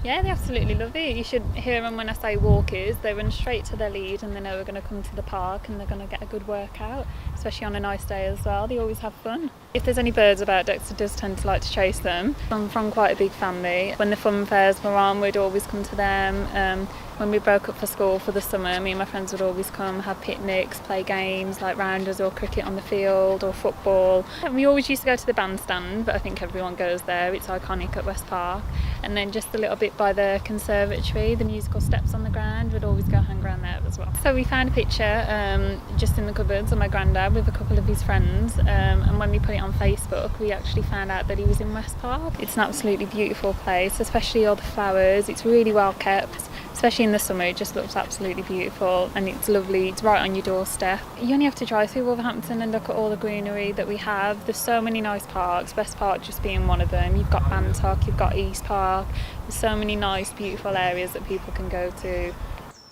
Yeah, they absolutely love it. You should hear them when I say walkers. They run straight to their lead and they know we're going to come to the park and they're going to get a good workout, especially on a nice day as well. They always have fun. If there's any birds about, Dexter does tend to like to chase them. I'm from quite a big family. When the fun fairs were on, we'd always come to them. When we broke up for school for the summer, me and my friends would always come, have picnics, play games like rounders or cricket on the field or football. And we always used to go to the bandstand, but I think everyone goes there. It's iconic at West Park. And then just a little bit by the conservatory, the musical steps on the ground, we'd always go hang around there as well. So we found a picture just in the cupboards of my granddad with a couple of his friends, and when we put it on Facebook we actually found out that he was in West Park. It's an absolutely beautiful place, especially all the flowers. It's really well kept, especially in the summer. It just looks absolutely beautiful and it's lovely. It's right on your doorstep. You only have to drive through Wolverhampton and look at all the greenery that we have. There's so many nice parks, West Park just being one of them. You've got Bantock, you've got East Park. There's so many nice beautiful areas that people can go to.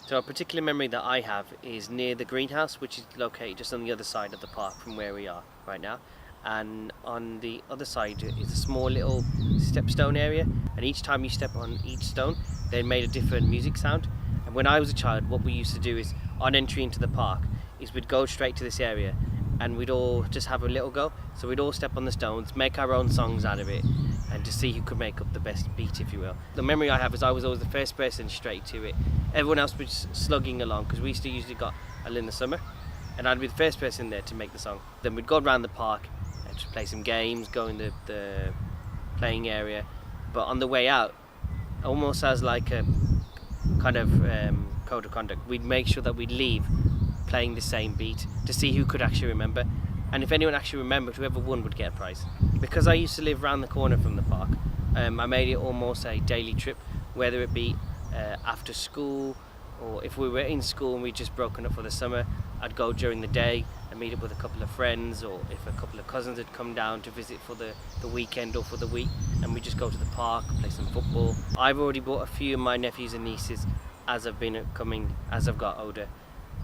So a particular memory that I have is near the greenhouse, which is located just on the other side of the park from where we are right now. And on the other side is a small little stepstone area, and each time you step on each stone they made a different music sound. And when I was a child, what we used to do is on entry into the park is we'd go straight to this area and we'd all just have a little go. So we'd all step on the stones, make our own songs out of it, and to see who could make up the best beat, if you will. The memory I have is I was always the first person straight to it. Everyone else was slugging along because we used to usually got in the summer, and I'd be the first person there to make the song. Then we'd go around the park and to play some games, go in the playing area, but on the way out, almost as like a kind of code of conduct, we'd make sure that we'd leave playing the same beat to see who could actually remember. And if anyone actually remembered, whoever won would get a prize. Because I used to live round the corner from the park, I made it almost a daily trip, whether it be after school, or if we were in school and we'd just broken up for the summer, I'd go during the day and meet up with a couple of friends, or if a couple of cousins had come down to visit for the weekend or for the week, and we just go to the park, play some football. I've already brought a few of my nephews and nieces as I've got older,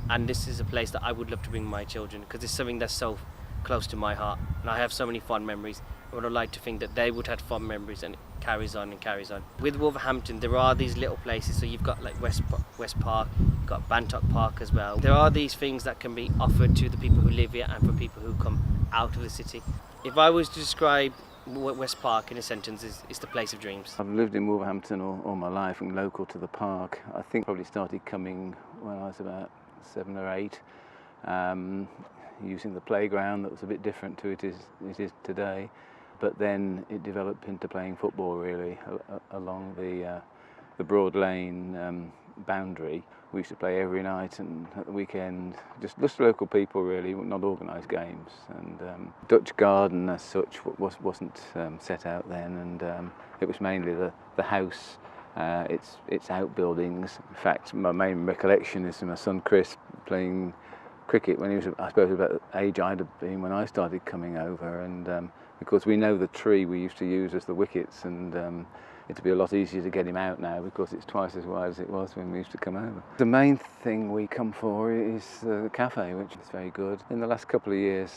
and this is a place that I would love to bring my children, because it's something that's so close to my heart, and I have so many fond memories. I would like to think that they would have fond memories, and it carries on and carries on. With Wolverhampton there are these little places, so you've got like West Park, you've got Bantock Park as well. There are these things that can be offered to the people who live here and for people who come out of the city. If I was to describe West Park in a sentence, it's the place of dreams. I've lived in Wolverhampton all my life and local to the park. I think probably started coming when I was about 7 or 8, using the playground that was a bit different to it is today. But then it developed into playing football really along the Broad Lane boundary. We used to play every night and at the weekend, just local people really, not organised games. And Dutch garden as such wasn't set out then, and it was mainly the house, its outbuildings. In fact, my main recollection is my son Chris playing cricket when he was, I suppose, about the age I'd have been when I started coming over. And because we know the tree we used to use as the wickets, and it'd be a lot easier to get him out now because it's twice as wide as it was when we used to come over. The main thing we come for is the cafe, which is very good. In the last couple of years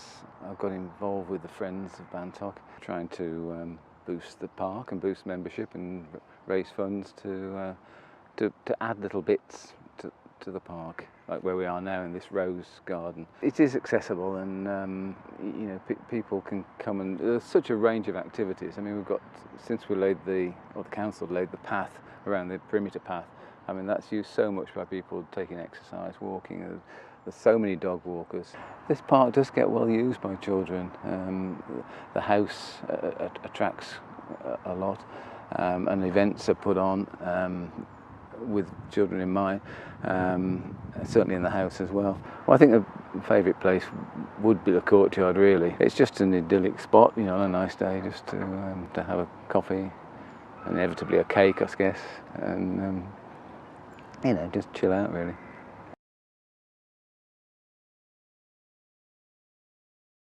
I've got involved with the Friends of Bantock, trying to boost the park and boost membership and raise funds to add little bits to the park, like where we are now in this rose garden. It is accessible, and you know, people can come, and there's such a range of activities. I mean, we've got, since we laid the council laid the path around the perimeter path, I mean that's used so much by people taking exercise, walking. There's so many dog walkers. This park does get well used by children. The house attracts a lot, and events are put on with children in mind, certainly in the house as well. Well, I think the favourite place would be the courtyard really. It's just an idyllic spot, you know, on a nice day, just to have a coffee, inevitably a cake I guess, and you know, just chill out really.